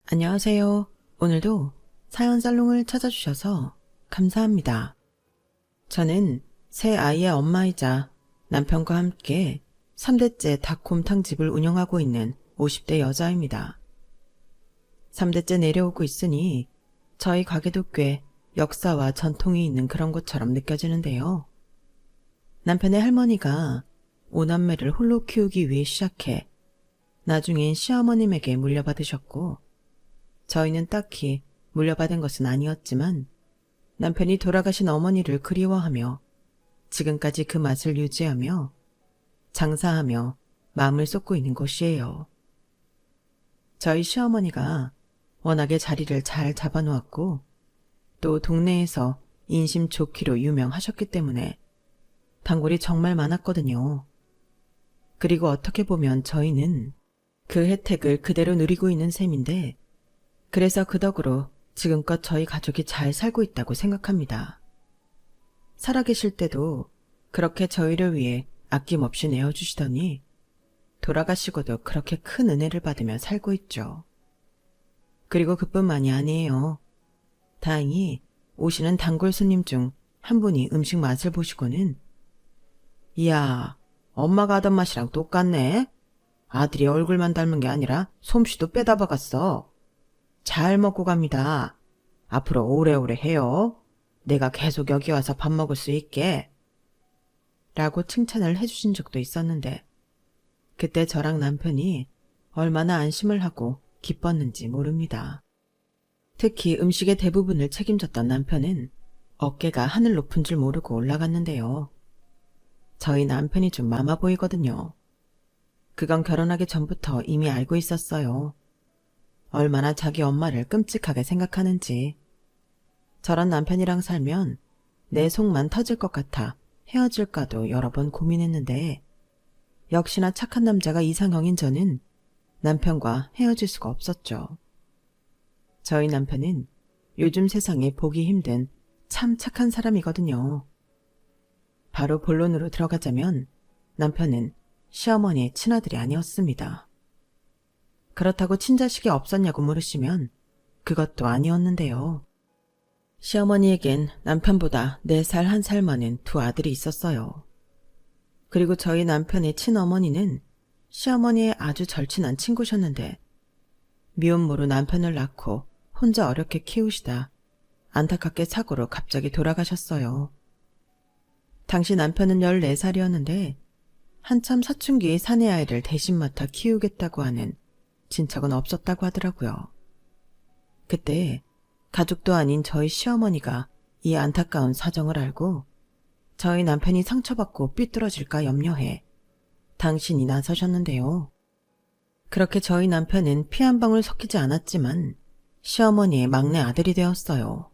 안녕하세요. 오늘도 사연 살롱을 찾아주셔서 감사합니다. 저는 새 아이의 엄마이자 남편과 함께 3대째 닭곰탕집을 운영하고 있는 50대 여자입니다. 3대째 내려오고 있으니 저희 가게도 꽤 역사와 전통이 있는 그런 곳처럼 느껴지는데요. 남편의 할머니가 5남매를 홀로 키우기 위해 시작해 나중엔 시어머님에게 물려받으셨고, 저희는 딱히 물려받은 것은 아니었지만 남편이 돌아가신 어머니를 그리워하며 지금까지 그 맛을 유지하며 장사하며 마음을 쏟고 있는 곳이에요. 저희 시어머니가 워낙에 자리를 잘 잡아놓았고 또 동네에서 인심 좋기로 유명하셨기 때문에 단골이 정말 많았거든요. 그리고 어떻게 보면 저희는 그 혜택을 그대로 누리고 있는 셈인데, 그래서 그 덕으로 지금껏 저희 가족이 잘 살고 있다고 생각합니다. 살아계실 때도 그렇게 저희를 위해 아낌없이 내어주시더니 돌아가시고도 그렇게 큰 은혜를 받으며 살고 있죠. 그리고 그뿐만이 아니에요. 다행히 오시는 단골 손님 중 한 분이 음식 맛을 보시고는 이야, 엄마가 하던 맛이랑 똑같네. 아들이 얼굴만 닮은 게 아니라 솜씨도 빼다 박았어. 잘 먹고 갑니다. 앞으로 오래오래 해요. 내가 계속 여기 와서 밥 먹을 수 있게. 라고 칭찬을 해주신 적도 있었는데, 그때 저랑 남편이 얼마나 안심을 하고 기뻤는지 모릅니다. 특히 음식의 대부분을 책임졌던 남편은 어깨가 하늘 높은 줄 모르고 올라갔는데요. 저희 남편이 좀 마마 보이거든요. 그건 결혼하기 전부터 이미 알고 있었어요. 얼마나 자기 엄마를 끔찍하게 생각하는지. 저런 남편이랑 살면 내 속만 터질 것 같아 헤어질까도 여러 번 고민했는데, 역시나 착한 남자가 이상형인 저는 남편과 헤어질 수가 없었죠. 저희 남편은 요즘 세상에 보기 힘든 참 착한 사람이거든요. 바로 본론으로 들어가자면 남편은 시어머니의 친아들이 아니었습니다. 그렇다고 친자식이 없었냐고 물으시면 그것도 아니었는데요. 시어머니에겐 남편보다 4살 1살 많은 두 아들이 있었어요. 그리고 저희 남편의 친어머니는 시어머니의 아주 절친한 친구셨는데, 미혼모로 남편을 낳고 혼자 어렵게 키우시다 안타깝게 사고로 갑자기 돌아가셨어요. 당시 남편은 14살이었는데 한참 사춘기의 사내아이를 대신 맡아 키우겠다고 하는 친척은 없었다고 하더라고요. 그때 가족도 아닌 저희 시어머니가 이 안타까운 사정을 알고 저희 남편이 상처받고 삐뚤어질까 염려해 당신이 나서셨는데요. 그렇게 저희 남편은 피 한 방울 섞이지 않았지만 시어머니의 막내 아들이 되었어요.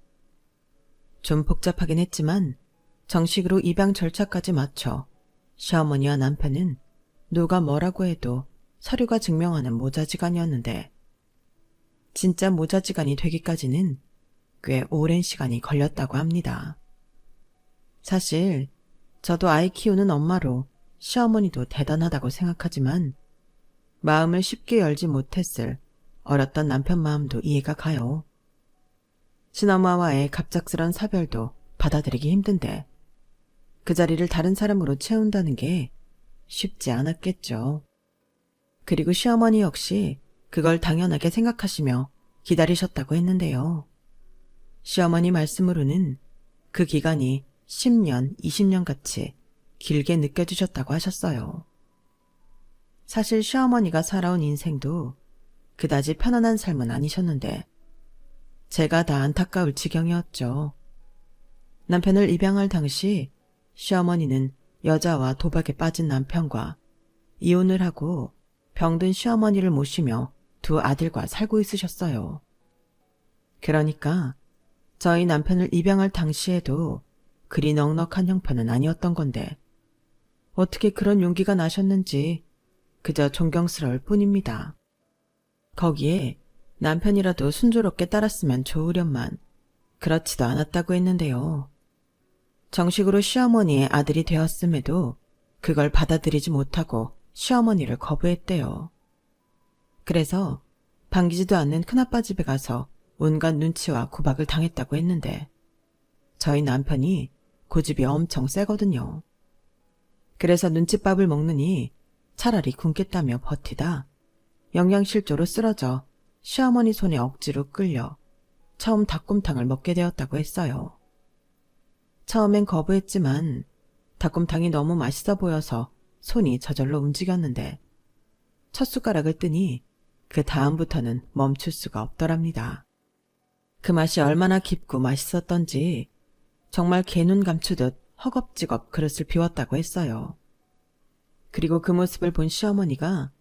좀 복잡하긴 했지만 정식으로 입양 절차까지 마쳐 시어머니와 남편은 누가 뭐라고 해도 서류가 증명하는 모자지간이었는데, 진짜 모자지간이 되기까지는 꽤 오랜 시간이 걸렸다고 합니다. 사실 저도 아이 키우는 엄마로 시어머니도 대단하다고 생각하지만 마음을 쉽게 열지 못했을 어렸던 남편 마음도 이해가 가요. 친엄마와의 갑작스런 사별도 받아들이기 힘든데 그 자리를 다른 사람으로 채운다는 게 쉽지 않았겠죠. 그리고 시어머니 역시 그걸 당연하게 생각하시며 기다리셨다고 했는데요. 시어머니 말씀으로는 그 기간이 10년, 20년 같이 길게 느껴지셨다고 하셨어요. 사실 시어머니가 살아온 인생도 그다지 편안한 삶은 아니셨는데 제가 다 안타까울 지경이었죠. 남편을 입양할 당시 시어머니는 여자와 도박에 빠진 남편과 이혼을 하고 병든 시어머니를 모시며 두 아들과 살고 있으셨어요. 그러니까 저희 남편을 입양할 당시에도 그리 넉넉한 형편은 아니었던 건데 어떻게 그런 용기가 나셨는지 그저 존경스러울 뿐입니다. 거기에 남편이라도 순조롭게 따랐으면 좋으련만 그렇지도 않았다고 했는데요. 정식으로 시어머니의 아들이 되었음에도 그걸 받아들이지 못하고 시어머니를 거부했대요. 그래서 반기지도 않는 큰아빠 집에 가서 온갖 눈치와 구박을 당했다고 했는데 저희 남편이 고집이 엄청 세거든요. 그래서 눈칫밥을 먹느니 차라리 굶겠다며 버티다 영양실조로 쓰러져 시어머니 손에 억지로 끌려 처음 닭곰탕을 먹게 되었다고 했어요. 처음엔 거부했지만 닭곰탕이 너무 맛있어 보여서 손이 저절로 움직였는데 첫 숟가락을 뜨니 그 다음부터는 멈출 수가 없더랍니다. 그 맛이 얼마나 깊고 맛있었던지 정말 개눈 감추듯 허겁지겁 그릇을 비웠다고 했어요. 그리고 그 모습을 본 시어머니가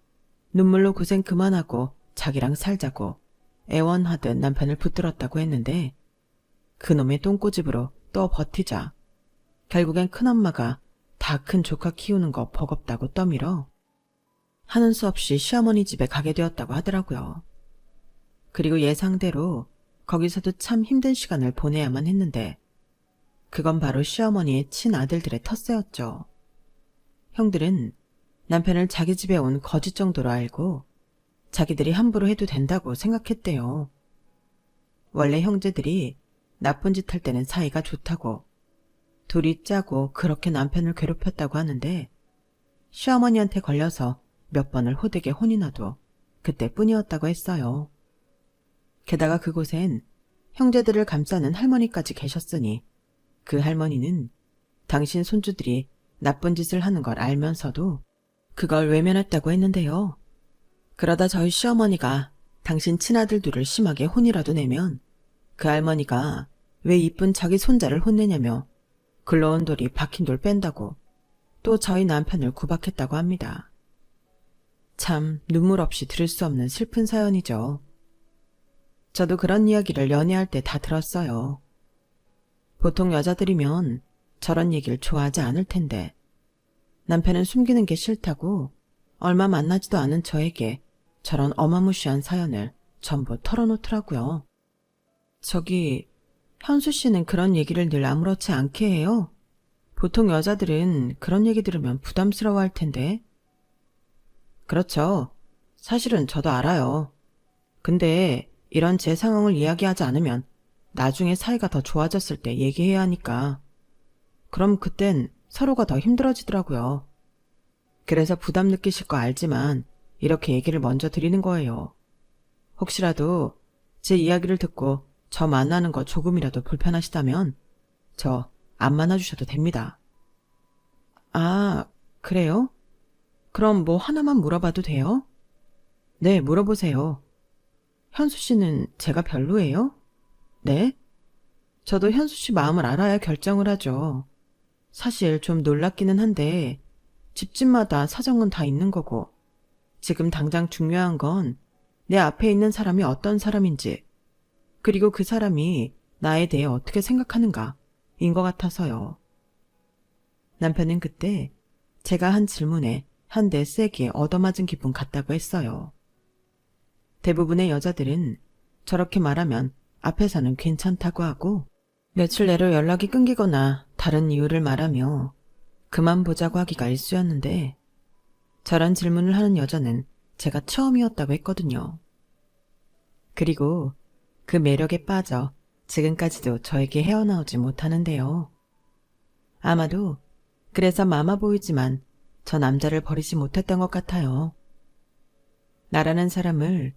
눈물로 고생 그만하고 자기랑 살자고 애원하듯 남편을 붙들었다고 했는데 그놈의 똥꼬집으로 또 버티자 결국엔 큰엄마가 다 큰 조카 키우는 거 버겁다고 떠밀어 하는 수 없이 시어머니 집에 가게 되었다고 하더라고요. 그리고 예상대로 거기서도 참 힘든 시간을 보내야만 했는데 그건 바로 시어머니의 친아들들의 텃세였죠. 형들은 남편을 자기 집에 온 거짓 정도로 알고 자기들이 함부로 해도 된다고 생각했대요. 원래 형제들이 나쁜 짓 할 때는 사이가 좋다고 둘이 짜고 그렇게 남편을 괴롭혔다고 하는데 시어머니한테 걸려서 몇 번을 호되게 혼이 나도 그때뿐이었다고 했어요. 게다가 그곳엔 형제들을 감싸는 할머니까지 계셨으니 그 할머니는 당신 손주들이 나쁜 짓을 하는 걸 알면서도 그걸 외면했다고 했는데요. 그러다 저희 시어머니가 당신 친아들 둘을 심하게 혼이라도 내면 그 할머니가 왜 이쁜 자기 손자를 혼내냐며 굴러온 돌이 박힌 돌 뺀다고 또 저희 남편을 구박했다고 합니다. 참 눈물 없이 들을 수 없는 슬픈 사연이죠. 저도 그런 이야기를 연애할 때 다 들었어요. 보통 여자들이면 저런 얘기를 좋아하지 않을 텐데 남편은 숨기는 게 싫다고 얼마 만나지도 않은 저에게 저런 어마무시한 사연을 전부 털어놓더라고요. 저기 현수 씨는 그런 얘기를 늘 아무렇지 않게 해요? 보통 여자들은 그런 얘기 들으면 부담스러워할 텐데. 그렇죠. 사실은 저도 알아요. 근데 이런 제 상황을 이야기하지 않으면 나중에 사이가 더 좋아졌을 때 얘기해야 하니까. 그럼 그땐 서로가 더 힘들어지더라고요. 그래서 부담 느끼실 거 알지만 이렇게 얘기를 먼저 드리는 거예요. 혹시라도 제 이야기를 듣고 저 만나는 거 조금이라도 불편하시다면 저 안 만나주셔도 됩니다. 아, 그래요? 그럼 뭐 하나만 물어봐도 돼요? 네, 물어보세요. 현수 씨는 제가 별로예요? 네? 저도 현수 씨 마음을 알아야 결정을 하죠. 사실 좀 놀랍기는 한데 집집마다 사정은 다 있는 거고 지금 당장 중요한 건 내 앞에 있는 사람이 어떤 사람인지 그리고 그 사람이 나에 대해 어떻게 생각하는가인 것 같아서요. 남편은 그때 제가 한 질문에 한 대 세게 얻어맞은 기분 같다고 했어요. 대부분의 여자들은 저렇게 말하면 앞에서는 괜찮다고 하고 며칠 내로 연락이 끊기거나 다른 이유를 말하며 그만 보자고 하기가 일쑤였는데 저런 질문을 하는 여자는 제가 처음이었다고 했거든요. 그리고 그 매력에 빠져 지금까지도 저에게 헤어나오지 못하는데요. 아마도 그래서 마마보이지만 저 남자를 버리지 못했던 것 같아요. 나라는 사람을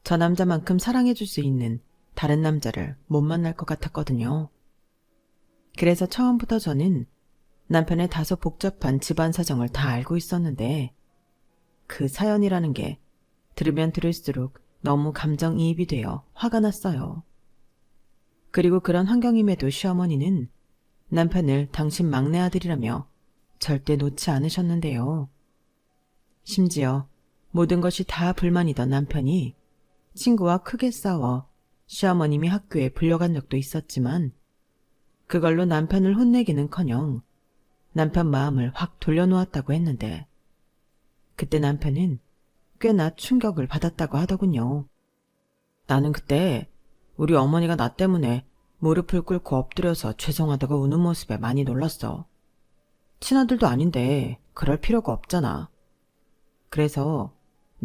저 남자만큼 사랑해줄 수 있는 다른 남자를 못 만날 것 같았거든요. 그래서 처음부터 저는 남편의 다소 복잡한 집안 사정을 다 알고 있었는데 그 사연이라는 게 들으면 들을수록 너무 감정이입이 되어 화가 났어요. 그리고 그런 환경임에도 시어머니는 남편을 당신 막내 아들이라며 절대 놓지 않으셨는데요. 심지어 모든 것이 다 불만이던 남편이 친구와 크게 싸워 시어머님이 학교에 불려간 적도 있었지만 그걸로 남편을 혼내기는커녕 남편 마음을 확 돌려놓았다고 했는데 그때 남편은 꽤나 충격을 받았다고 하더군요. 나는 그때 우리 어머니가 나 때문에 무릎을 꿇고 엎드려서 죄송하다고 우는 모습에 많이 놀랐어. 친아들도 아닌데 그럴 필요가 없잖아. 그래서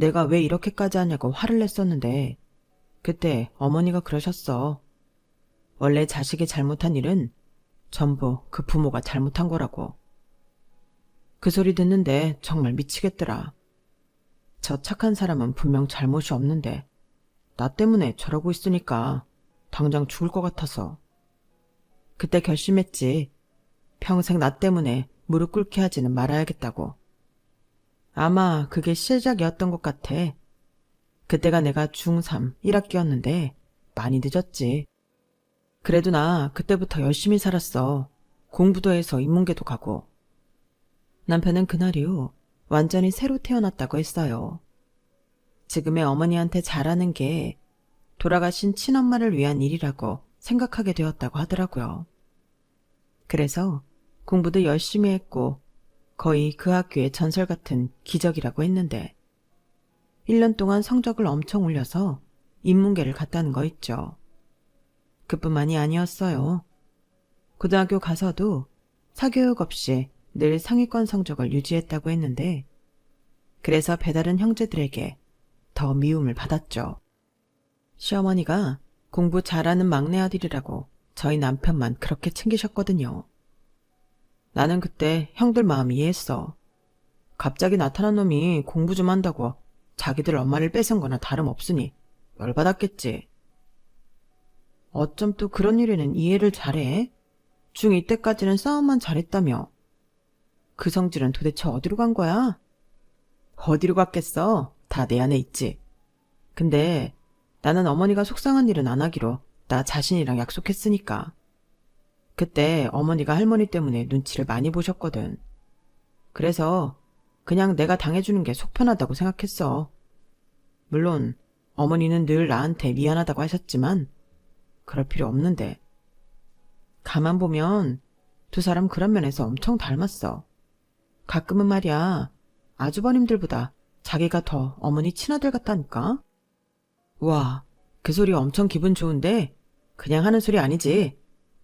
내가 왜 이렇게까지 하냐고 화를 냈었는데 그때 어머니가 그러셨어. 원래 자식이 잘못한 일은 전부 그 부모가 잘못한 거라고. 그 소리 듣는데 정말 미치겠더라. 저 착한 사람은 분명 잘못이 없는데 나 때문에 저러고 있으니까 당장 죽을 것 같아서. 그때 결심했지. 평생 나 때문에 무릎 꿇게 하지는 말아야겠다고. 아마 그게 시작이었던 것 같아. 그때가 내가 중3 1학기였는데 많이 늦었지. 그래도 나 그때부터 열심히 살았어. 공부도 해서 인문계도 가고. 남편은 그날 이후 완전히 새로 태어났다고 했어요. 지금의 어머니한테 잘하는 게 돌아가신 친엄마를 위한 일이라고 생각하게 되었다고 하더라고요. 그래서 공부도 열심히 했고 거의 그 학교의 전설 같은 기적이라고 했는데 1년 동안 성적을 엄청 올려서 인문계를 갔다는 거 있죠. 그뿐만이 아니었어요. 고등학교 가서도 사교육 없이 늘 상위권 성적을 유지했다고 했는데 그래서 배다른 형제들에게 더 미움을 받았죠. 시어머니가 공부 잘하는 막내 아들이라고 저희 남편만 그렇게 챙기셨거든요. 나는 그때 형들 마음 이해했어. 갑자기 나타난 놈이 공부 좀 한다고 자기들 엄마를 뺏은 거나 다름없으니 열받았겠지. 어쩜 또 그런 일에는 이해를 잘해? 중2 때까지는 싸움만 잘했다며. 그 성질은 도대체 어디로 간 거야? 어디로 갔겠어? 다 내 안에 있지. 근데 나는 어머니가 속상한 일은 안 하기로 나 자신이랑 약속했으니까. 그때 어머니가 할머니 때문에 눈치를 많이 보셨거든. 그래서 그냥 내가 당해주는 게 속 편하다고 생각했어. 물론 어머니는 늘 나한테 미안하다고 하셨지만 그럴 필요 없는데. 가만 보면 두 사람 그런 면에서 엄청 닮았어. 가끔은 말이야 아주버님들보다 자기가 더 어머니 친아들 같다니까? 와, 그 소리 엄청 기분 좋은데 그냥 하는 소리 아니지.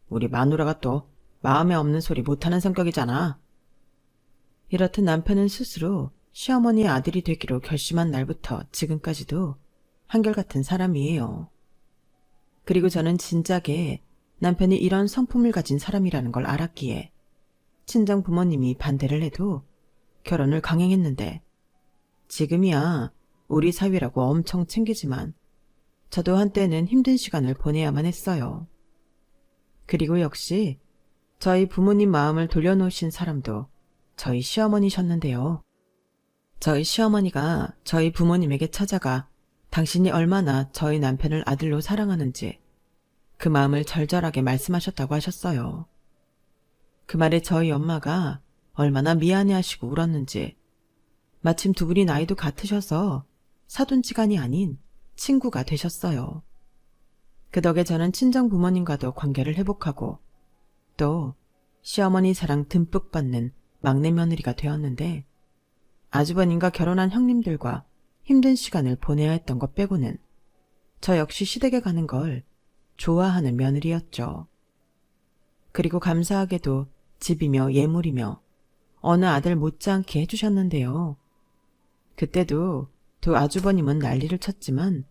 우리 마누라가 또 마음에 없는 소리 못하는 성격이잖아. 이렇듯 남편은 스스로 시어머니의 아들이 되기로 결심한 날부터 지금까지도 한결같은 사람이에요. 그리고 저는 진작에 남편이 이런 성품을 가진 사람이라는 걸 알았기에 친정 부모님이 반대를 해도 결혼을 강행했는데 지금이야 우리 사위라고 엄청 챙기지만 저도 한때는 힘든 시간을 보내야만 했어요. 그리고 역시 저희 부모님 마음을 돌려놓으신 사람도 저희 시어머니셨는데요. 저희 시어머니가 저희 부모님에게 찾아가 당신이 얼마나 저희 남편을 아들로 사랑하는지 그 마음을 절절하게 말씀하셨다고 하셨어요. 그 말에 저희 엄마가 얼마나 미안해하시고 울었는지 마침 두 분이 나이도 같으셔서 사돈지간이 아닌 친구가 되셨어요. 그 덕에 저는 친정 부모님과도 관계를 회복하고 또 시어머니 사랑 듬뿍 받는 막내 며느리가 되었는데 아주버님과 결혼한 형님들과 힘든 시간을 보내야 했던 것 빼고는 저 역시 시댁에 가는 걸 좋아하는 며느리였죠. 그리고 감사하게도 집이며 예물이며 어느 아들 못지않게 해주셨는데요. 그때도 두 아주버님은 난리를 쳤지만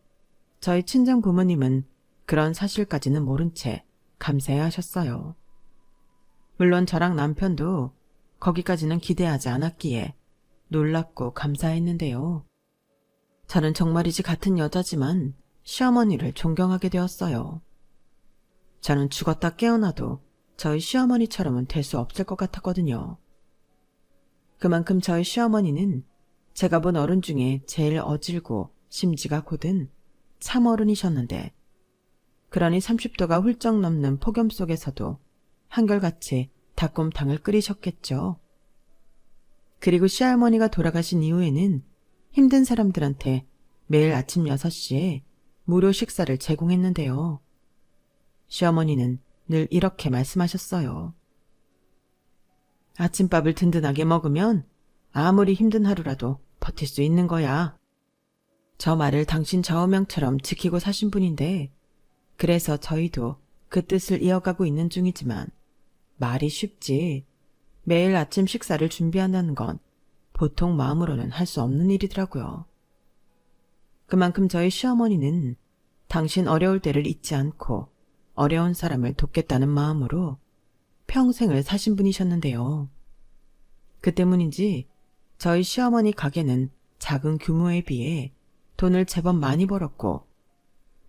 저희 친정 부모님은 그런 사실까지는 모른 채 감사해 하셨어요. 물론 저랑 남편도 거기까지는 기대하지 않았기에 놀랍고 감사했는데요. 저는 정말이지 같은 여자지만 시어머니를 존경하게 되었어요. 저는 죽었다 깨어나도 저희 시어머니처럼은 될 수 없을 것 같았거든요. 그만큼 저희 시어머니는 제가 본 어른 중에 제일 어질고 심지가 곧은 참어른이셨는데 그러니 30도가 훌쩍 넘는 폭염 속에서도 한결같이 닭곰탕을 끓이셨겠죠. 그리고 시할머니가 돌아가신 이후에는 힘든 사람들한테 매일 아침 6시에 무료 식사를 제공했는데요. 시어머니는 늘 이렇게 말씀하셨어요. 아침밥을 든든하게 먹으면 아무리 힘든 하루라도 버틸 수 있는 거야. 저 말을 당신 좌우명처럼 지키고 사신 분인데 그래서 저희도 그 뜻을 이어가고 있는 중이지만 말이 쉽지 매일 아침 식사를 준비한다는 건 보통 마음으로는 할 수 없는 일이더라고요. 그만큼 저희 시어머니는 당신 어려울 때를 잊지 않고 어려운 사람을 돕겠다는 마음으로 평생을 사신 분이셨는데요. 그 때문인지 저희 시어머니 가게는 작은 규모에 비해 돈을 제법 많이 벌었고,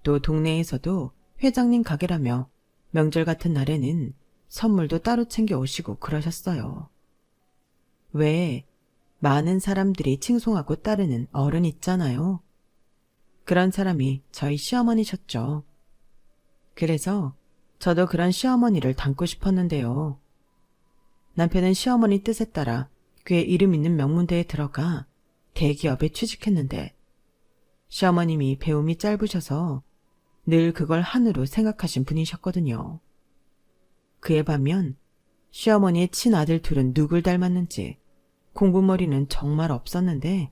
또 동네에서도 회장님 가게라며 명절 같은 날에는 선물도 따로 챙겨 오시고 그러셨어요. 왜 많은 사람들이 칭송하고 따르는 어른 있잖아요. 그런 사람이 저희 시어머니셨죠. 그래서 저도 그런 시어머니를 닮고 싶었는데요. 남편은 시어머니 뜻에 따라 꽤 이름 있는 명문대에 들어가 대기업에 취직했는데, 시어머님이 배움이 짧으셔서 늘 그걸 한으로 생각하신 분이셨거든요. 그에 반면 시어머니의 친아들 둘은 누굴 닮았는지 공부머리는 정말 없었는데,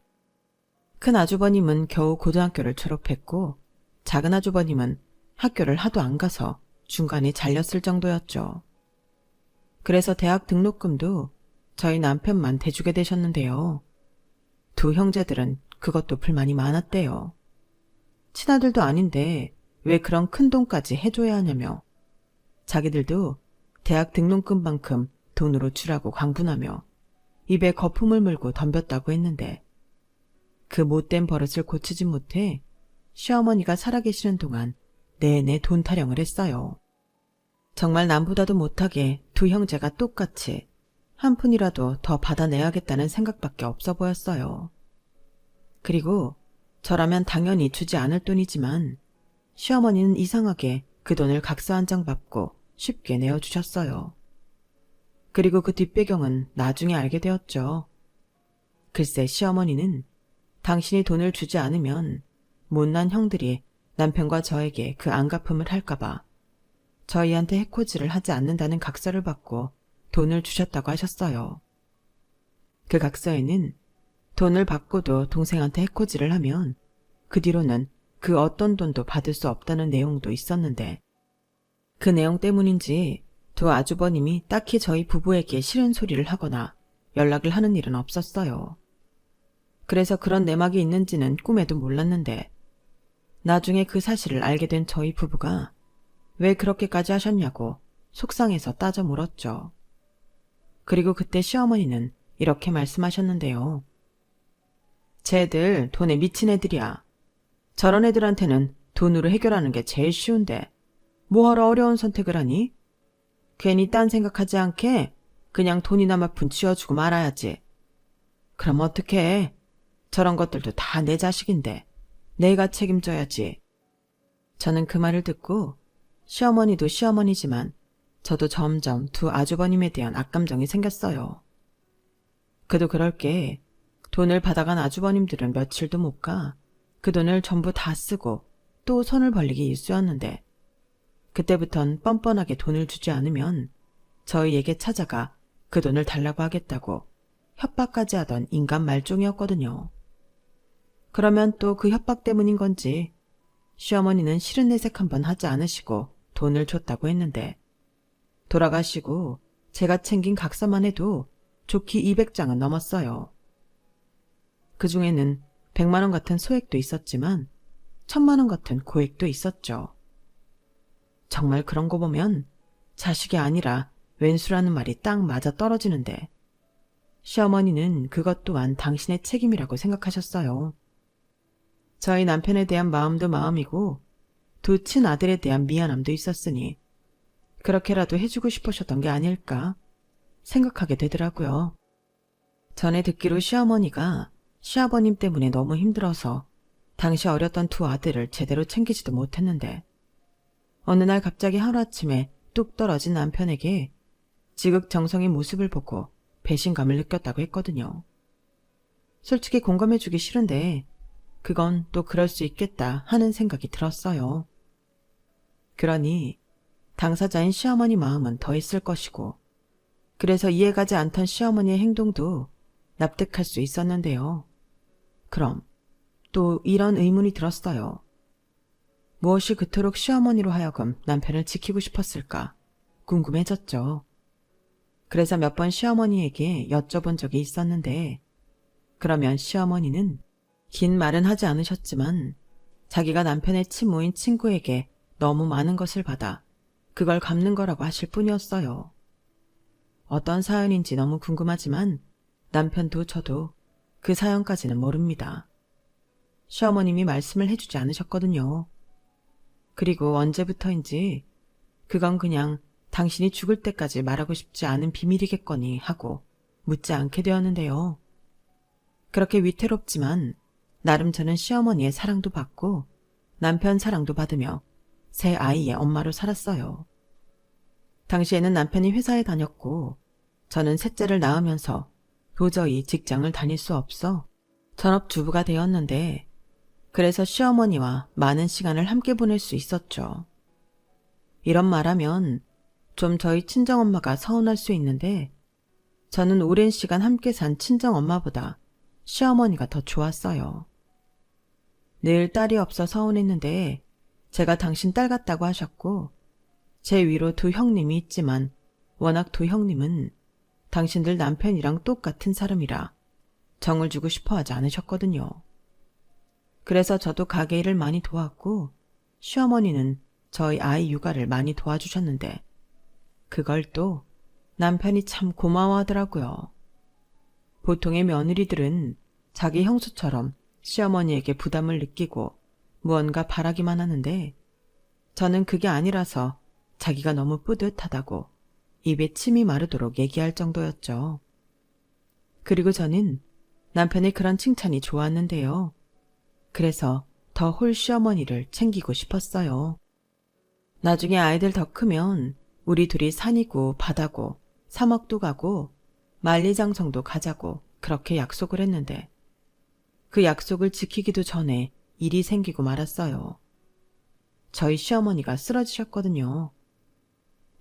큰 아주버님은 겨우 고등학교를 졸업했고 작은 아주버님은 학교를 하도 안 가서 중간에 잘렸을 정도였죠. 그래서 대학 등록금도 저희 남편만 대주게 되셨는데요. 두 형제들은 그것도 불만이 많았대요. 친아들도 아닌데 왜 그런 큰 돈까지 해줘야 하냐며, 자기들도 대학 등록금만큼 돈으로 주라고 강분하며 입에 거품을 물고 덤볐다고 했는데, 그 못된 버릇을 고치지 못해 시어머니가 살아계시는 동안 내내 돈 타령을 했어요. 정말 남보다도 못하게 두 형제가 똑같이 한 푼이라도 더 받아내야겠다는 생각밖에 없어 보였어요. 그리고 저라면 당연히 주지 않을 돈이지만 시어머니는 이상하게 그 돈을 각서 한 장 받고 쉽게 내어주셨어요. 그리고 그 뒷배경은 나중에 알게 되었죠. 글쎄, 시어머니는 당신이 돈을 주지 않으면 못난 형들이 남편과 저에게 그 안갚음을 할까봐 저희한테 해코지를 하지 않는다는 각서를 받고 돈을 주셨다고 하셨어요. 그 각서에는 돈을 받고도 동생한테 해코지를 하면 그 뒤로는 그 어떤 돈도 받을 수 없다는 내용도 있었는데, 그 내용 때문인지 두 아주버님이 딱히 저희 부부에게 싫은 소리를 하거나 연락을 하는 일은 없었어요. 그래서 그런 내막이 있는지는 꿈에도 몰랐는데, 나중에 그 사실을 알게 된 저희 부부가 왜 그렇게까지 하셨냐고 속상해서 따져 물었죠. 그리고 그때 시어머니는 이렇게 말씀하셨는데요. 쟤들 돈에 미친 애들이야. 저런 애들한테는 돈으로 해결하는 게 제일 쉬운데 뭐하러 어려운 선택을 하니? 괜히 딴 생각하지 않게 그냥 돈이나 막 분치워주고 말아야지. 그럼 어떡해. 저런 것들도 다 내 자식인데 내가 책임져야지. 저는 그 말을 듣고 시어머니도 시어머니지만 저도 점점 두 아주버님에 대한 악감정이 생겼어요. 그도 그럴 게 돈을 받아간 아주버님들은 며칠도 못 가 그 돈을 전부 다 쓰고 또 손을 벌리기 일쑤였는데, 그때부턴 뻔뻔하게 돈을 주지 않으면 저희에게 찾아가 그 돈을 달라고 하겠다고 협박까지 하던 인간 말종이었거든요. 그러면 또 그 협박 때문인 건지 시어머니는 싫은 내색 한번 하지 않으시고 돈을 줬다고 했는데, 돌아가시고 제가 챙긴 각서만 해도 좋기 200장은 넘었어요. 그 중에는 100만 원 같은 소액도 있었지만 1000만 원 같은 고액도 있었죠. 정말 그런 거 보면 자식이 아니라 왼수라는 말이 딱 맞아 떨어지는데, 시어머니는 그것 또한 당신의 책임이라고 생각하셨어요. 저희 남편에 대한 마음도 마음이고 두 친아들에 대한 미안함도 있었으니 그렇게라도 해주고 싶으셨던 게 아닐까 생각하게 되더라고요. 전에 듣기로 시어머니가 시아버님 때문에 너무 힘들어서 당시 어렸던 두 아들을 제대로 챙기지도 못했는데, 어느 날 갑자기 하루아침에 뚝 떨어진 남편에게 지극정성의 모습을 보고 배신감을 느꼈다고 했거든요. 솔직히 공감해주기 싫은데 그건 또 그럴 수 있겠다 하는 생각이 들었어요. 그러니 당사자인 시어머니 마음은 더 있을 것이고, 그래서 이해가지 않던 시어머니의 행동도 납득할 수 있었는데요. 그럼 또 이런 의문이 들었어요. 무엇이 그토록 시어머니로 하여금 남편을 지키고 싶었을까 궁금해졌죠. 그래서 몇 번 시어머니에게 여쭤본 적이 있었는데, 그러면 시어머니는 긴 말은 하지 않으셨지만 자기가 남편의 친모인 친구에게 너무 많은 것을 받아 그걸 갚는 거라고 하실 뿐이었어요. 어떤 사연인지 너무 궁금하지만 남편도 저도 그 사연까지는 모릅니다. 시어머님이 말씀을 해주지 않으셨거든요. 그리고 언제부터인지 그건 그냥 당신이 죽을 때까지 말하고 싶지 않은 비밀이겠거니 하고 묻지 않게 되었는데요. 그렇게 위태롭지만 나름 저는 시어머니의 사랑도 받고 남편 사랑도 받으며 새 아이의 엄마로 살았어요. 당시에는 남편이 회사에 다녔고 저는 셋째를 낳으면서 도저히 직장을 다닐 수 없어 전업주부가 되었는데 그래서 시어머니와 많은 시간을 함께 보낼 수 있었죠. 이런 말하면 좀 저희 친정엄마가 서운할 수 있는데 저는 오랜 시간 함께 산 친정엄마보다 시어머니가 더 좋았어요. 늘 딸이 없어 서운했는데 제가 당신 딸 같다고 하셨고 제 위로 두 형님이 있지만 워낙 두 형님은 당신들 남편이랑 똑같은 사람이라 정을 주고 싶어 하지 않으셨거든요. 그래서 저도 가게 일을 많이 도왔고 시어머니는 저희 아이 육아를 많이 도와주셨는데 그걸 또 남편이 참 고마워하더라고요. 보통의 며느리들은 자기 형수처럼 시어머니에게 부담을 느끼고 무언가 바라기만 하는데 저는 그게 아니라서 자기가 너무 뿌듯하다고 입에 침이 마르도록 얘기할 정도였죠. 그리고 저는 남편의 그런 칭찬이 좋았는데요. 그래서 더 홀 시어머니를 챙기고 싶었어요. 나중에 아이들 더 크면 우리 둘이 산이고 바다고 사막도 가고 만리장성도 가자고 그렇게 약속을 했는데 그 약속을 지키기도 전에 일이 생기고 말았어요. 저희 시어머니가 쓰러지셨거든요.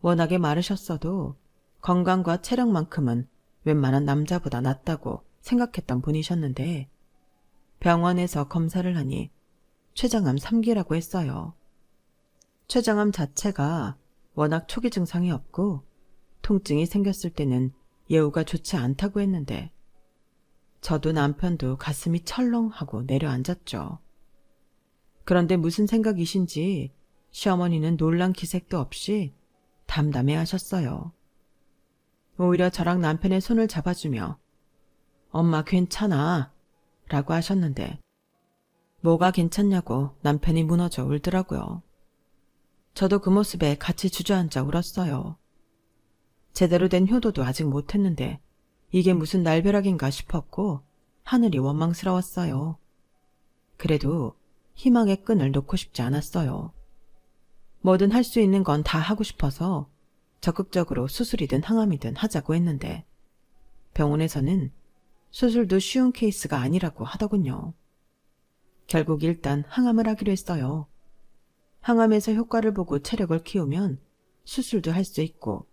워낙에 마르셨어도 건강과 체력만큼은 웬만한 남자보다 낫다고 생각했던 분이셨는데 병원에서 검사를 하니 췌장암 3기라고 했어요. 췌장암 자체가 워낙 초기 증상이 없고 통증이 생겼을 때는 예후가 좋지 않다고 했는데 저도 남편도 가슴이 철렁하고 내려앉았죠. 그런데 무슨 생각이신지 시어머니는 놀란 기색도 없이 담담해 하셨어요. 오히려 저랑 남편의 손을 잡아주며 엄마 괜찮아 라고 하셨는데 뭐가 괜찮냐고 남편이 무너져 울더라고요. 저도 그 모습에 같이 주저앉아 울었어요. 제대로 된 효도도 아직 못했는데 이게 무슨 날벼락인가 싶었고 하늘이 원망스러웠어요. 그래도 희망의 끈을 놓고 싶지 않았어요. 뭐든 할 수 있는 건 다 하고 싶어서 적극적으로 수술이든 항암이든 하자고 했는데 병원에서는 수술도 쉬운 케이스가 아니라고 하더군요. 결국 일단 항암을 하기로 했어요. 항암에서 효과를 보고 체력을 키우면 수술도 할 수 있고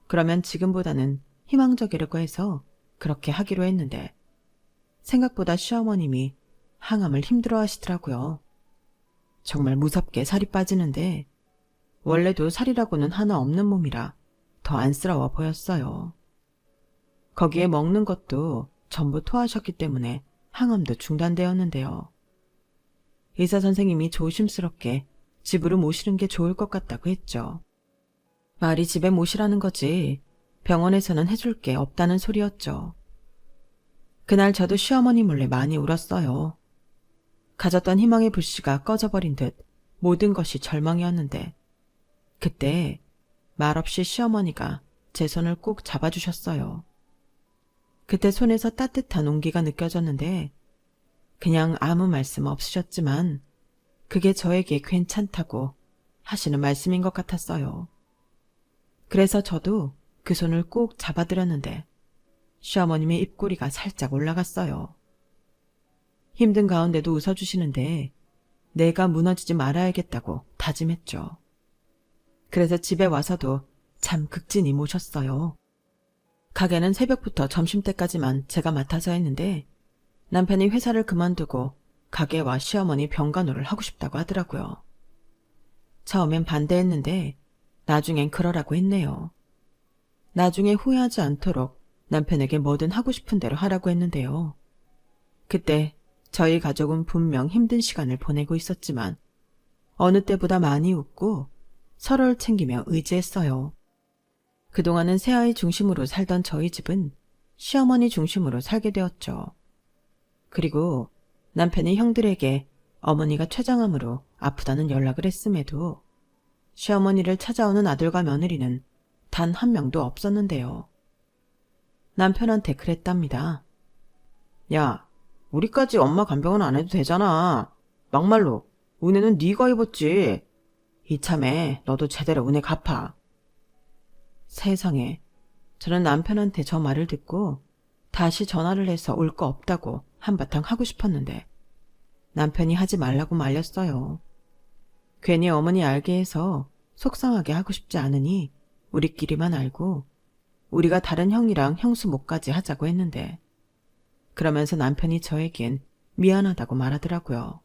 그러면 지금보다는 희망적이라고 해서 그렇게 하기로 했는데 생각보다 시어머님이 항암을 힘들어 하시더라고요. 정말 무섭게 살이 빠지는데 원래도 살이라고는 하나 없는 몸이라 더 안쓰러워 보였어요. 거기에 먹는 것도 전부 토하셨기 때문에 항암도 중단되었는데요. 의사 선생님이 조심스럽게 집으로 모시는 게 좋을 것 같다고 했죠. 말이 집에 모시라는 거지 병원에서는 해줄 게 없다는 소리였죠. 그날 저도 시어머니 몰래 많이 울었어요. 가졌던 희망의 불씨가 꺼져버린 듯 모든 것이 절망이었는데 그때 말없이 시어머니가 제 손을 꼭 잡아주셨어요. 그때 손에서 따뜻한 온기가 느껴졌는데 그냥 아무 말씀 없으셨지만 그게 저에게 괜찮다고 하시는 말씀인 것 같았어요. 그래서 저도 그 손을 꼭 잡아드렸는데 시어머님의 입꼬리가 살짝 올라갔어요. 힘든 가운데도 웃어주시는데 내가 무너지지 말아야겠다고 다짐했죠. 그래서 집에 와서도 참 극진히 모셨어요. 가게는 새벽부터 점심때까지만 제가 맡아서 했는데 남편이 회사를 그만두고 가게와 시어머니 병간호를 하고 싶다고 하더라고요. 처음엔 반대했는데 나중엔 그러라고 했네요. 나중에 후회하지 않도록 남편에게 뭐든 하고 싶은 대로 하라고 했는데요. 그때 저희 가족은 분명 힘든 시간을 보내고 있었지만 어느 때보다 많이 웃고 서로를 챙기며 의지했어요. 그동안은 새아이 중심으로 살던 저희 집은 시어머니 중심으로 살게 되었죠. 그리고 남편이 형들에게 어머니가 췌장암으로 아프다는 연락을 했음에도 시어머니를 찾아오는 아들과 며느리는 단 한 명도 없었는데요. 남편한테 그랬답니다. 야, 우리까지 엄마 간병은 안 해도 되잖아. 막말로 은혜는 네가 입었지. 이참에 너도 제대로 은혜 갚아. 세상에, 저는 남편한테 저 말을 듣고 다시 전화를 해서 올 거 없다고 한바탕 하고 싶었는데 남편이 하지 말라고 말렸어요. 괜히 어머니 알게 해서 속상하게 하고 싶지 않으니 우리끼리만 알고 우리가 다른 형이랑 형수목까지 하자고 했는데 그러면서 남편이 저에겐 미안하다고 말하더라고요.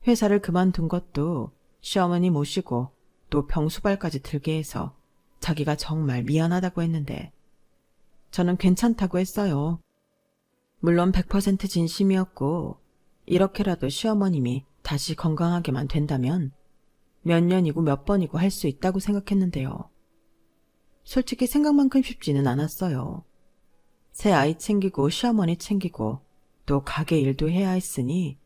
회사를 그만둔 것도 시어머니 모시고 또 병수발까지 들게 해서 자기가 정말 미안하다고 했는데 저는 괜찮다고 했어요. 물론 100% 진심이었고 이렇게라도 시어머님이 다시 건강하게만 된다면 몇 년이고 몇 번이고 할 수 있다고 생각했는데요. 솔직히 생각만큼 쉽지는 않았어요. 새 아이 챙기고 시어머니 챙기고 또 가게 일도 해야 했으니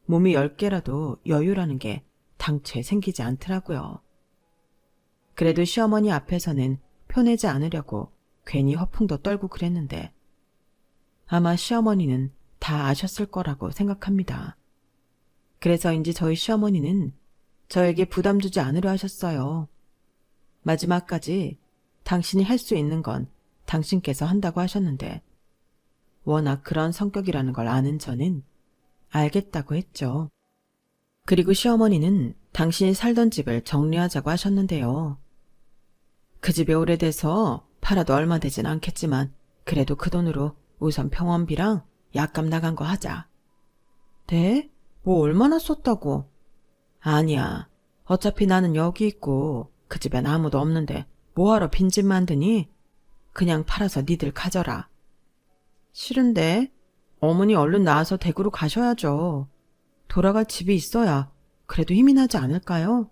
몸이 10개라도 여유라는 게 당최 생기지 않더라고요. 그래도 시어머니 앞에서는 표내지 않으려고 괜히 허풍도 떨고 그랬는데 아마 시어머니는 다 아셨을 거라고 생각합니다. 그래서인지 저희 시어머니는 저에게 부담 주지 않으려 하셨어요. 마지막까지 당신이 할 수 있는 건 당신께서 한다고 하셨는데 워낙 그런 성격이라는 걸 아는 저는 알겠다고 했죠. 그리고 시어머니는 당신이 살던 집을 정리하자고 하셨는데요. 그 집이 오래돼서 팔아도 얼마 되진 않겠지만 그래도 그 돈으로 우선 병원비랑 약값 나간 거 하자. 네? 뭐 얼마나 썼다고? 아니야. 어차피 나는 여기 있고 그 집엔 아무도 없는데 뭐하러 빈집 만드니? 그냥 팔아서 니들 가져라. 싫은데? 어머니 얼른 나와서 댁으로 가셔야죠. 돌아갈 집이 있어야 그래도 힘이 나지 않을까요?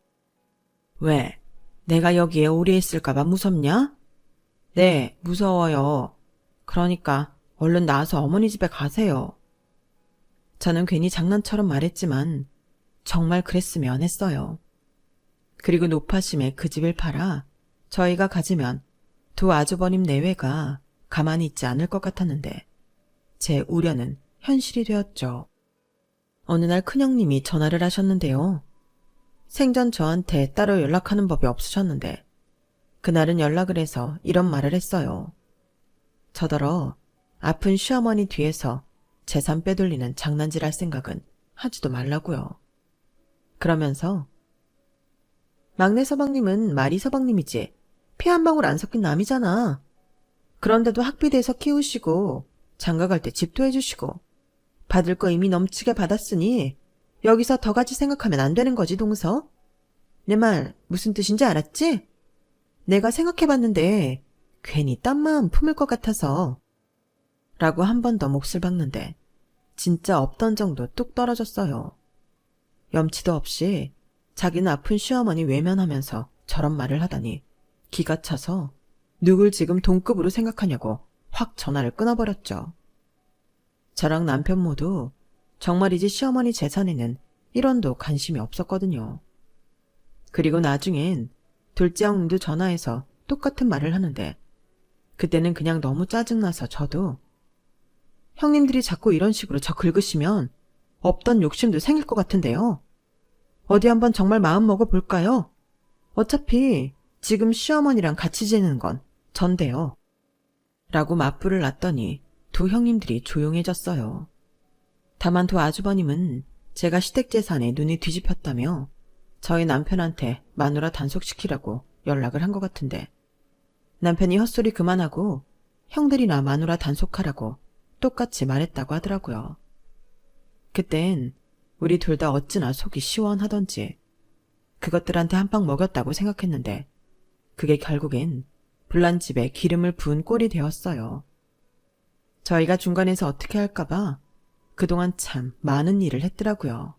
왜? 내가 여기에 오래 있을까봐 무섭냐? 네, 무서워요. 그러니까 얼른 나와서 어머니 집에 가세요. 저는 괜히 장난처럼 말했지만 정말 그랬으면 했어요. 그리고 노파심에 그 집을 팔아 저희가 가지면 두 아주버님 내외가 가만히 있지 않을 것 같았는데 제 우려는 현실이 되었죠. 어느 날 큰형님이 전화를 하셨는데요. 생전 저한테 따로 연락하는 법이 없으셨는데 그날은 연락을 해서 이런 말을 했어요. 저더러 아픈 시어머니 뒤에서 재산 빼돌리는 장난질 할 생각은 하지도 말라고요. 그러면서 막내 서방님은 마리 서방님이지 피 한 방울 안 섞인 남이잖아. 그런데도 학비대에서 키우시고 장가갈 때 집도 해주시고 받을 거 이미 넘치게 받았으니 여기서 더 가지 생각하면 안 되는 거지 동서? 내 말 무슨 뜻인지 알았지? 내가 생각해봤는데 괜히 딴 마음 품을 것 같아서 라고 한 번 더 몫을 박는데 진짜 없던 정도 뚝 떨어졌어요. 염치도 없이 자기는 아픈 시어머니 외면하면서 저런 말을 하다니 기가 차서 누굴 지금 동급으로 생각하냐고 확 전화를 끊어버렸죠. 저랑 남편 모두 정말이지 시어머니 재산에는 1원도 관심이 없었거든요. 그리고 나중엔 둘째 형님도 전화해서 똑같은 말을 하는데 그때는 그냥 너무 짜증나서 저도 형님들이 자꾸 이런 식으로 저 긁으시면 없던 욕심도 생길 것 같은데요. 어디 한번 정말 마음 먹어볼까요? 어차피 지금 시어머니랑 같이 지내는 건 전데요. 라고 맞불을 놨더니 두 형님들이 조용해졌어요. 다만 두 아주버님은 제가 시댁재산에 눈이 뒤집혔다며 저희 남편한테 마누라 단속시키라고 연락을 한 것 같은데 남편이 헛소리 그만하고 형들이나 마누라 단속하라고 똑같이 말했다고 하더라고요. 그땐 우리 둘 다 어찌나 속이 시원하던지 그것들한테 한 방 먹였다고 생각했는데 그게 결국엔 불난집에 기름을 부은 꼴이 되었어요. 저희가 중간에서 어떻게 할까봐 그동안 참 많은 일을 했더라고요.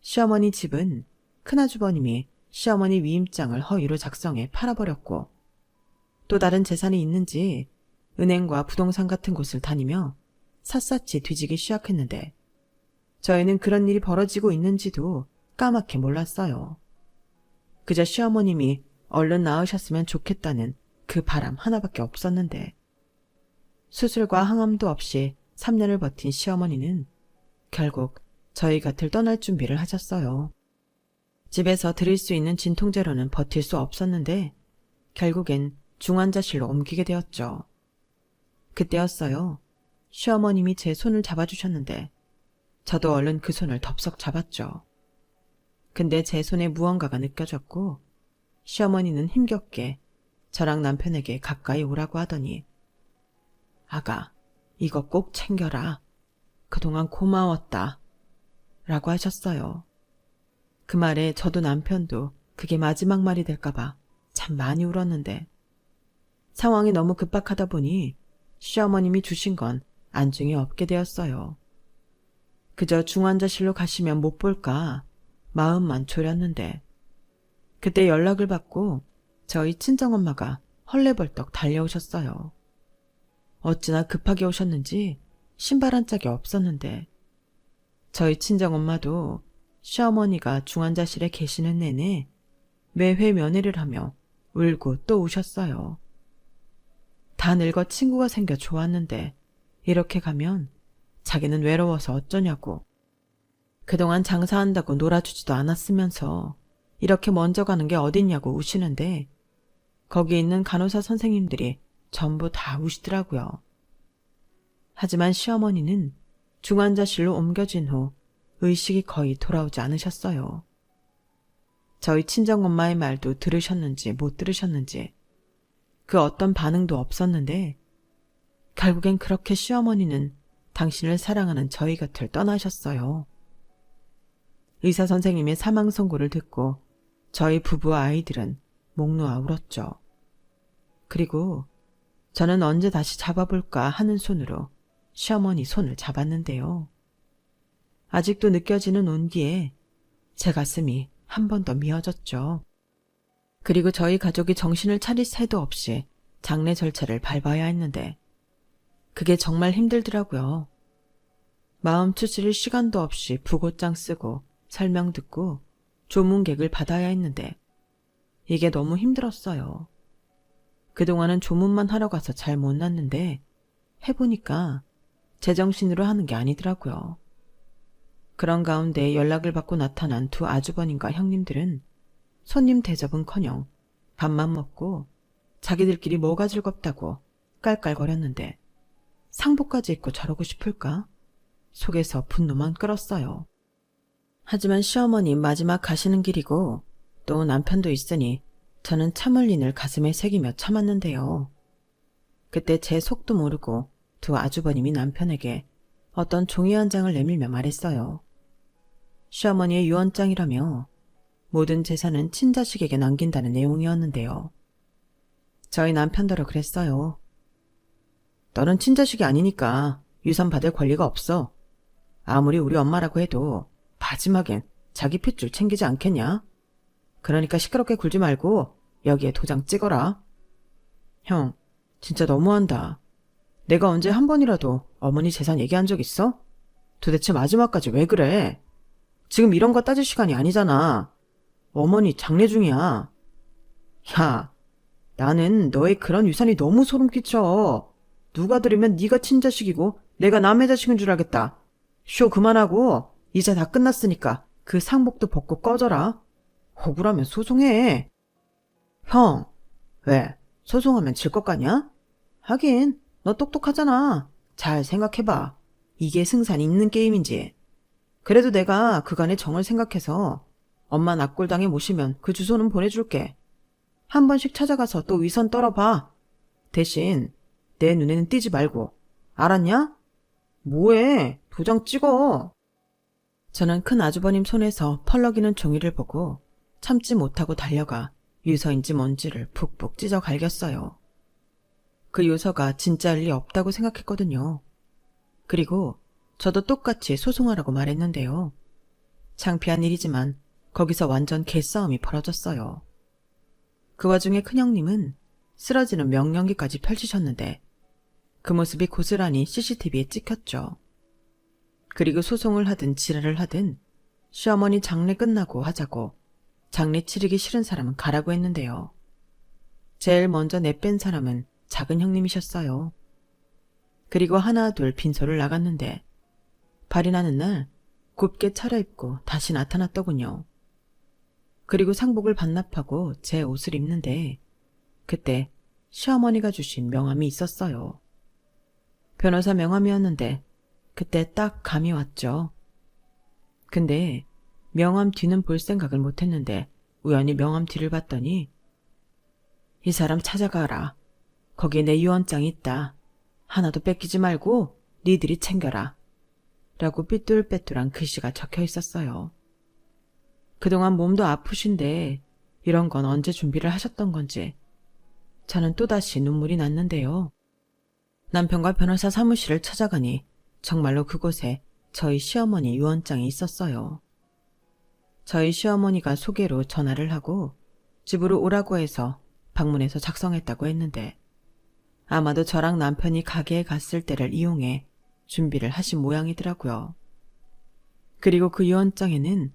시어머니 집은 큰아주버님이 시어머니 위임장을 허위로 작성해 팔아버렸고, 또 다른 재산이 있는지 은행과 부동산 같은 곳을 다니며 샅샅이 뒤지기 시작했는데, 저희는 그런 일이 벌어지고 있는지도 까맣게 몰랐어요. 그저 시어머님이 얼른 나으셨으면 좋겠다는 그 바람 하나밖에 없었는데, 수술과 항암도 없이 3년을 버틴 시어머니는 결국 저희 곁을 떠날 준비를 하셨어요. 집에서 드릴 수 있는 진통제로는 버틸 수 없었는데 결국엔 중환자실로 옮기게 되었죠. 그때였어요. 시어머님이 제 손을 잡아주셨는데 저도 얼른 그 손을 덥석 잡았죠. 근데 제 손에 무언가가 느껴졌고 시어머니는 힘겹게 저랑 남편에게 가까이 오라고 하더니 아가, 이거 꼭 챙겨라. 그동안 고마웠다. 라고 하셨어요. 그 말에 저도 남편도 그게 마지막 말이 될까봐 참 많이 울었는데 상황이 너무 급박하다 보니 시어머님이 주신 건 안중에 없게 되었어요. 그저 중환자실로 가시면 못 볼까 마음만 졸였는데 그때 연락을 받고 저희 친정엄마가 헐레벌떡 달려오셨어요. 어찌나 급하게 오셨는지 신발 한 짝이 없었는데 저희 친정엄마도 시어머니가 중환자실에 계시는 내내 매회 면회를 하며 울고 또 우셨어요. 다 늙어 친구가 생겨 좋았는데 이렇게 가면 자기는 외로워서 어쩌냐고. 그동안 장사한다고 놀아주지도 않았으면서 이렇게 먼저 가는 게 어딨냐고 우시는데 거기 있는 간호사 선생님들이 전부 다 우시더라고요. 하지만 시어머니는 중환자실로 옮겨진 후 의식이 거의 돌아오지 않으셨어요. 저희 친정엄마의 말도 들으셨는지 못 들으셨는지 그 어떤 반응도 없었는데 결국엔 그렇게 시어머니는 당신을 사랑하는 저희 곁을 떠나셨어요. 의사 선생님의 사망 선고를 듣고 저희 부부와 아이들은 목 놓아 울었죠. 그리고 저는 언제 다시 잡아볼까 하는 손으로 시어머니 손을 잡았는데요. 아직도 느껴지는 온기에 제 가슴이 한 번 더 미어졌죠. 그리고 저희 가족이 정신을 차릴 새도 없이 장례 절차를 밟아야 했는데 그게 정말 힘들더라고요. 마음 추스릴 시간도 없이 부고장 쓰고 설명 듣고 조문객을 받아야 했는데 이게 너무 힘들었어요. 그동안은 조문만 하러 가서 잘 못 났는데 해보니까 제정신으로 하는 게 아니더라고요. 그런 가운데 연락을 받고 나타난 두 아주버님과 형님들은 손님 대접은커녕 밥만 먹고 자기들끼리 뭐가 즐겁다고 깔깔거렸는데 상복까지 입고 저러고 싶을까? 속에서 분노만 끓었어요. 하지만 시어머니 마지막 가시는 길이고 또 남편도 있으니 저는 참을 인을 가슴에 새기며 참았는데요. 그때 제 속도 모르고 두 아주버님이 남편에게 어떤 종이 한 장을 내밀며 말했어요. 시어머니의 유언장이라며 모든 재산은 친자식에게 남긴다는 내용이었는데요. 저희 남편더러 그랬어요. 너는 친자식이 아니니까 유산 받을 권리가 없어. 아무리 우리 엄마라고 해도 마지막엔 자기 핏줄 챙기지 않겠냐? 그러니까 시끄럽게 굴지 말고 여기에 도장 찍어라. 형, 진짜 너무한다. 내가 언제 한 번이라도 어머니 재산 얘기한 적 있어? 도대체 마지막까지 왜 그래? 지금 이런 거 따질 시간이 아니잖아. 어머니 장례 중이야. 야, 나는 너의 그런 유산이 너무 소름 끼쳐. 누가 들으면 네가 친자식이고 내가 남의 자식인 줄 알겠다. 쇼 그만하고 이제 다 끝났으니까 그 상복도 벗고 꺼져라. 억울하면 소송해. 형, 왜? 소송하면 질 것 같냐? 하긴 너 똑똑하잖아. 잘 생각해봐. 이게 승산이 있는 게임인지. 그래도 내가 그간의 정을 생각해서 엄마 납골당에 모시면 그 주소는 보내줄게. 한 번씩 찾아가서 또 위선 떨어봐. 대신 내 눈에는 띄지 말고. 알았냐? 뭐해? 도장 찍어. 저는 큰 아주버님 손에서 펄럭이는 종이를 보고 참지 못하고 달려가 유서인지 뭔지를 푹푹 찢어 갈겼어요. 그 유서가 진짜일 리 없다고 생각했거든요. 그리고 저도 똑같이 소송하라고 말했는데요. 창피한 일이지만 거기서 완전 개싸움이 벌어졌어요. 그 와중에 큰형님은 쓰러지는 명령기까지 펼치셨는데 그 모습이 고스란히 CCTV에 찍혔죠. 그리고 소송을 하든 지랄을 하든 시어머니 장례 끝나고 하자고 장례 치르기 싫은 사람은 가라고 했는데요. 제일 먼저 내뺀 사람은 작은 형님이셨어요. 그리고 하나 둘 빈소를 나갔는데 발이 나는 날 곱게 차려입고 다시 나타났더군요. 그리고 상복을 반납하고 제 옷을 입는데 그때 시어머니가 주신 명함이 있었어요. 변호사 명함이었는데 그때 딱 감이 왔죠. 근데 명함 뒤는 볼 생각을 못했는데 우연히 명함 뒤를 봤더니 이 사람 찾아가라. 거기에 내 유언장이 있다. 하나도 뺏기지 말고 니들이 챙겨라. 라고 삐뚤빼뚤한 글씨가 적혀 있었어요. 그동안 몸도 아프신데 이런 건 언제 준비를 하셨던 건지 저는 또다시 눈물이 났는데요. 남편과 변호사 사무실을 찾아가니 정말로 그곳에 저희 시어머니 유언장이 있었어요. 저희 시어머니가 소개로 전화를 하고 집으로 오라고 해서 방문해서 작성했다고 했는데 아마도 저랑 남편이 가게에 갔을 때를 이용해 준비를 하신 모양이더라고요. 그리고 그 유언장에는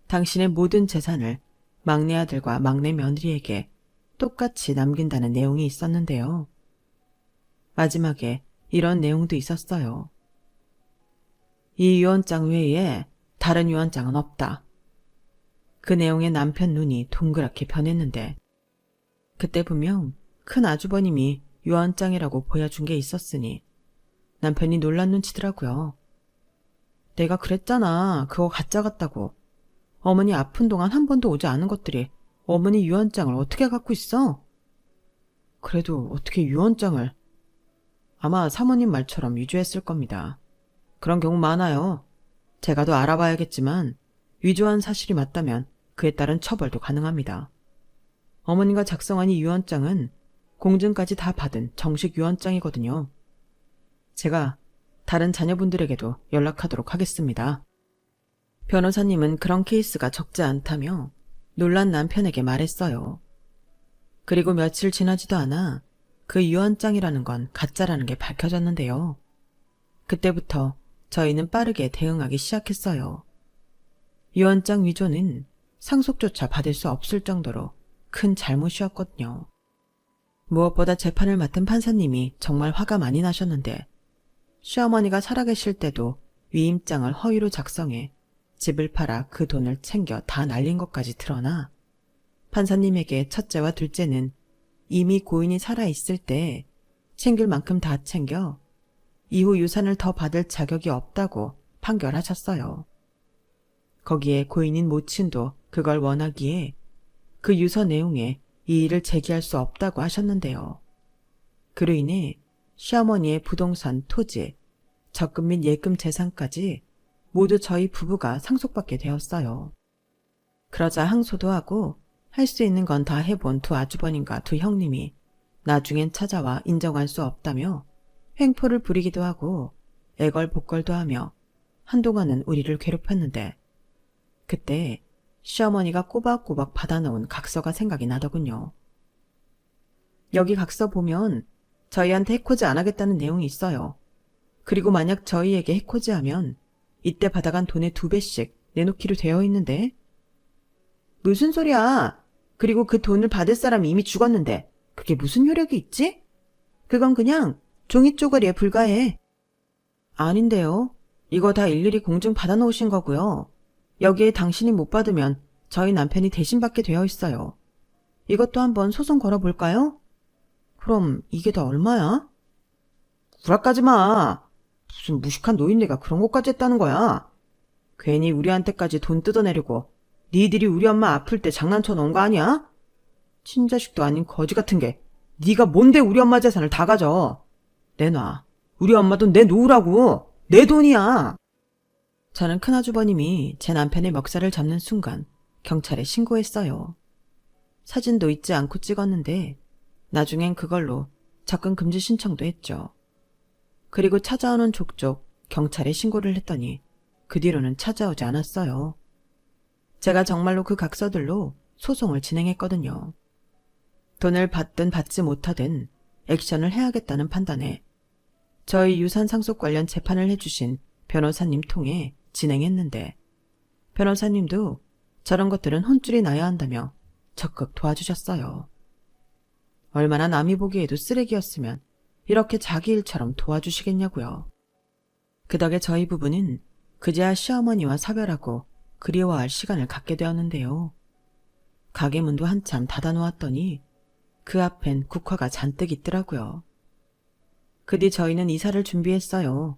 당신의 모든 재산을 막내 아들과 막내 며느리에게 똑같이 남긴다는 내용이 있었는데요. 마지막에 이런 내용도 있었어요. 이 유언장 외에 다른 유언장은 없다. 그 내용에 남편 눈이 동그랗게 변했는데 그때 분명 큰 아주버님이 유언장이라고 보여준 게 있었으니 남편이 놀란 눈치더라고요. 내가 그랬잖아. 그거 가짜 같다고. 어머니 아픈 동안 한 번도 오지 않은 것들이 어머니 유언장을 어떻게 갖고 있어? 그래도 어떻게 유언장을? 아마 사모님 말처럼 위조했을 겁니다. 그런 경우 많아요. 제가 더 알아봐야겠지만 위조한 사실이 맞다면 그에 따른 처벌도 가능합니다. 어머니가 작성한 이 유언장은 공증까지 다 받은 정식 유언장이거든요. 제가 다른 자녀분들에게도 연락하도록 하겠습니다. 변호사님은 그런 케이스가 적지 않다며 놀란 남편에게 말했어요. 그리고 며칠 지나지도 않아 그 유언장이라는 건 가짜라는 게 밝혀졌는데요. 그때부터 저희는 빠르게 대응하기 시작했어요. 유언장 위조는 상속조차 받을 수 없을 정도로 큰 잘못이었거든요. 무엇보다 재판을 맡은 판사님이 정말 화가 많이 나셨는데 시어머니가 살아계실 때도 위임장을 허위로 작성해 집을 팔아 그 돈을 챙겨 다 날린 것까지 드러나 판사님에게 첫째와 둘째는 이미 고인이 살아있을 때 챙길 만큼 다 챙겨 이후 유산을 더 받을 자격이 없다고 판결하셨어요. 거기에 고인인 모친도 그걸 원하기에 그 유서 내용에 이의를 제기할 수 없다고 하셨는데요. 그로 인해 시어머니의 부동산, 토지, 적금 및 예금 재산까지 모두 저희 부부가 상속받게 되었어요. 그러자 항소도 하고 할 수 있는 건 다 해본 두 아주버님과 두 형님이 나중엔 찾아와 인정할 수 없다며 횡포를 부리기도 하고 애걸복걸도 하며 한동안은 우리를 괴롭혔는데 그때 시어머니가 꼬박꼬박 받아놓은 각서가 생각이 나더군요. 여기 각서 보면 저희한테 해코지 안 하겠다는 내용이 있어요. 그리고 만약 저희에게 해코지하면 이때 받아간 돈의 2배씩 내놓기로 되어 있는데 무슨 소리야? 그리고 그 돈을 받을 사람이 이미 죽었는데 그게 무슨 효력이 있지? 그건 그냥 종이 쪼가리에 불과해. 아닌데요. 이거 다 일일이 공증 받아놓으신 거고요. 여기에 당신이 못 받으면 저희 남편이 대신 받게 되어 있어요. 이것도 한번 소송 걸어볼까요? 그럼 이게 다 얼마야? 구라까지 마. 무슨 무식한 노인네가 그런 것까지 했다는 거야. 괜히 우리한테까지 돈 뜯어내려고 니들이 우리 엄마 아플 때 장난쳐 놓은 거 아니야? 친자식도 아닌 거지 같은 게 네가 뭔데 우리 엄마 재산을 다 가져. 내놔. 우리 엄마 돈 내놓으라고. 내 돈이야. 저는 큰아주버님이 제 남편의 멱살을 잡는 순간 경찰에 신고했어요. 사진도 잊지 않고 찍었는데 나중엔 그걸로 접근 금지 신청도 했죠. 그리고 찾아오는 족족 경찰에 신고를 했더니 그 뒤로는 찾아오지 않았어요. 제가 정말로 그 각서들로 소송을 진행했거든요. 돈을 받든 받지 못하든 액션을 해야겠다는 판단에 저희 유산 상속 관련 재판을 해주신 변호사님 통해 진행했는데 변호사님도 저런 것들은 혼쭐이 나야 한다며 적극 도와주셨어요. 얼마나 남이 보기에도 쓰레기였으면 이렇게 자기 일처럼 도와주시겠냐고요. 그 덕에 저희 부부는 그제야 시어머니와 사별하고 그리워할 시간을 갖게 되었는데요. 가게 문도 한참 닫아놓았더니 그 앞엔 국화가 잔뜩 있더라고요. 그 뒤 저희는 이사를 준비했어요.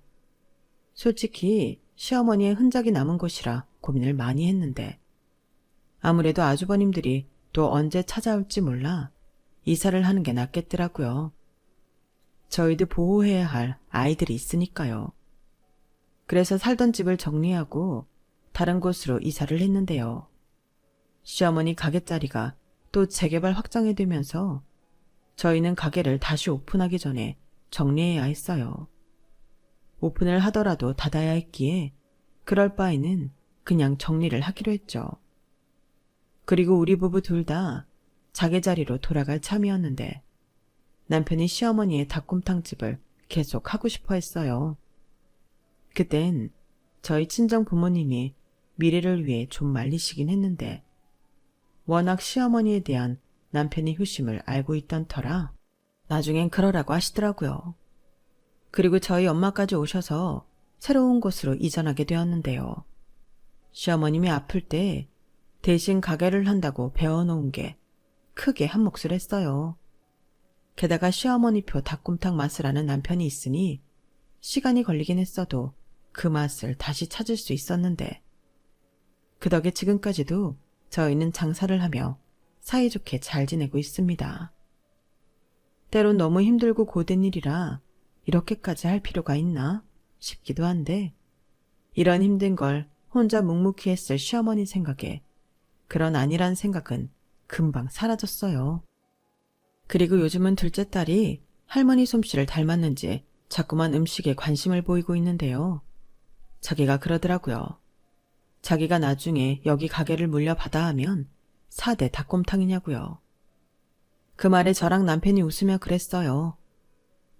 솔직히 시어머니의 흔적이 남은 곳이라 고민을 많이 했는데 아무래도 아주버님들이 또 언제 찾아올지 몰라 이사를 하는 게 낫겠더라고요. 저희도 보호해야 할 아이들이 있으니까요. 그래서 살던 집을 정리하고 다른 곳으로 이사를 했는데요. 시어머니 가게 자리가 또 재개발 확장이 되면서 저희는 가게를 다시 오픈하기 전에 정리해야 했어요. 오픈을 하더라도 닫아야 했기에 그럴 바에는 그냥 정리를 하기로 했죠. 그리고 우리 부부 둘 다 자기 자리로 돌아갈 참이었는데 남편이 시어머니의 닭곰탕집을 계속 하고 싶어 했어요. 그땐 저희 친정 부모님이 미래를 위해 좀 말리시긴 했는데 워낙 시어머니에 대한 남편의 효심을 알고 있던 터라 나중엔 그러라고 하시더라고요. 그리고 저희 엄마까지 오셔서 새로운 곳으로 이전하게 되었는데요. 시어머님이 아플 때 대신 가게를 한다고 배워놓은 게 크게 한몫을 했어요. 게다가 시어머니표 닭곰탕 맛을 아는 남편이 있으니 시간이 걸리긴 했어도 그 맛을 다시 찾을 수 있었는데 그 덕에 지금까지도 저희는 장사를 하며 사이좋게 잘 지내고 있습니다. 때론 너무 힘들고 고된 일이라 이렇게까지 할 필요가 있나 싶기도 한데 이런 힘든 걸 혼자 묵묵히 했을 시어머니 생각에 그런 아니란 생각은 금방 사라졌어요. 그리고 요즘은 둘째 딸이 할머니 솜씨를 닮았는지 자꾸만 음식에 관심을 보이고 있는데요. 자기가 그러더라고요. 자기가 나중에 여기 가게를 물려받아 하면 4대 닭곰탕이냐고요. 그 말에 저랑 남편이 웃으며 그랬어요.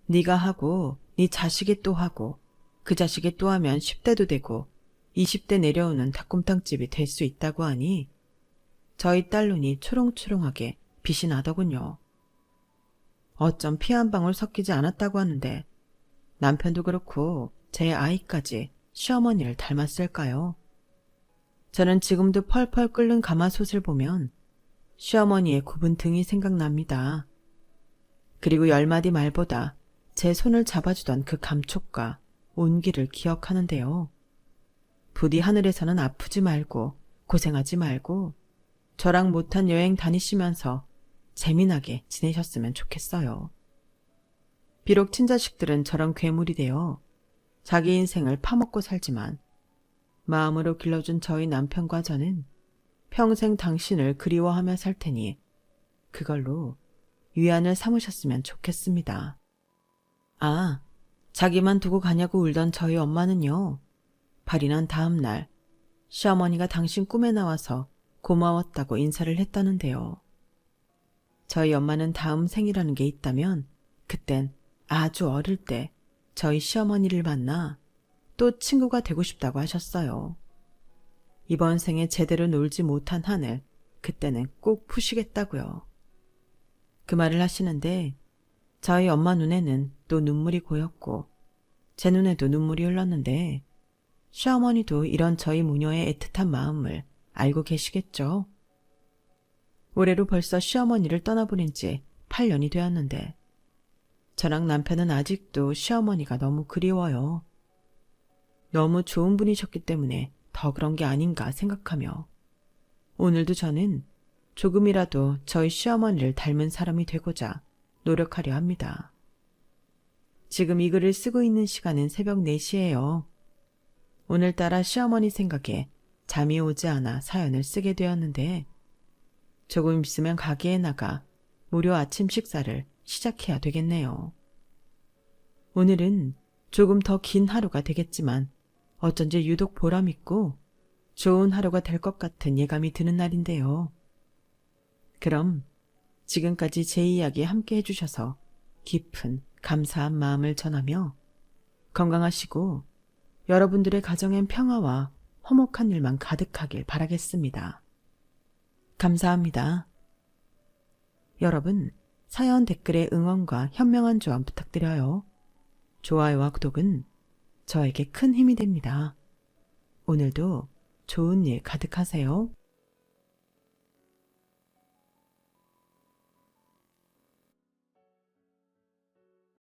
네가 하고 네 자식이 또 하고 그 자식이 또 하면 10대도 되고 20대 내려오는 닭곰탕집이 될 수 있다고 하니 저희 딸 눈이 초롱초롱하게 빛이 나더군요. 어쩜 피 한 방울 섞이지 않았다고 하는데 남편도 그렇고 제 아이까지 시어머니를 닮았을까요? 저는 지금도 펄펄 끓는 가마솥을 보면 시어머니의 굽은 등이 생각납니다. 그리고 10마디 말보다 제 손을 잡아주던 그 감촉과 온기를 기억하는데요. 부디 하늘에서는 아프지 말고 고생하지 말고 저랑 못한 여행 다니시면서 재미나게 지내셨으면 좋겠어요. 비록 친자식들은 저런 괴물이 되어 자기 인생을 파먹고 살지만 마음으로 길러준 저희 남편과 저는 평생 당신을 그리워하며 살 테니 그걸로 위안을 삼으셨으면 좋겠습니다. 아, 자기만 두고 가냐고 울던 저희 엄마는요. 발이 난 다음 날 시어머니가 당신 꿈에 나와서 고마웠다고 인사를 했다는데요. 저희 엄마는 다음 생이라는 게 있다면 그땐 아주 어릴 때 저희 시어머니를 만나 또 친구가 되고 싶다고 하셨어요. 이번 생에 제대로 놀지 못한 한을 그때는 꼭 푸시겠다고요. 그 말을 하시는데 저희 엄마 눈에는 또 눈물이 고였고 제 눈에도 눈물이 흘렀는데 시어머니도 이런 저희 무녀의 애틋한 마음을 알고 계시겠죠? 올해로 벌써 시어머니를 떠나보낸 지 8년이 되었는데 저랑 남편은 아직도 시어머니가 너무 그리워요. 너무 좋은 분이셨기 때문에 더 그런 게 아닌가 생각하며 오늘도 저는 조금이라도 저희 시어머니를 닮은 사람이 되고자 노력하려 합니다. 지금 이 글을 쓰고 있는 시간은 새벽 4시예요. 오늘따라 시어머니 생각에 잠이 오지 않아 사연을 쓰게 되었는데 조금 있으면 가게에 나가 무료 아침 식사를 시작해야 되겠네요. 오늘은 조금 더 긴 하루가 되겠지만 어쩐지 유독 보람있고 좋은 하루가 될 것 같은 예감이 드는 날인데요. 그럼 지금까지 제 이야기 함께 해주셔서 깊은 감사한 마음을 전하며 건강하시고 여러분들의 가정엔 평화와 화목한 일만 가득하길 바라겠습니다. 감사합니다. 여러분, 사연 댓글에 응원과 현명한 조언 부탁드려요. 좋아요와 구독은 저에게 큰 힘이 됩니다. 오늘도 좋은 일 가득하세요.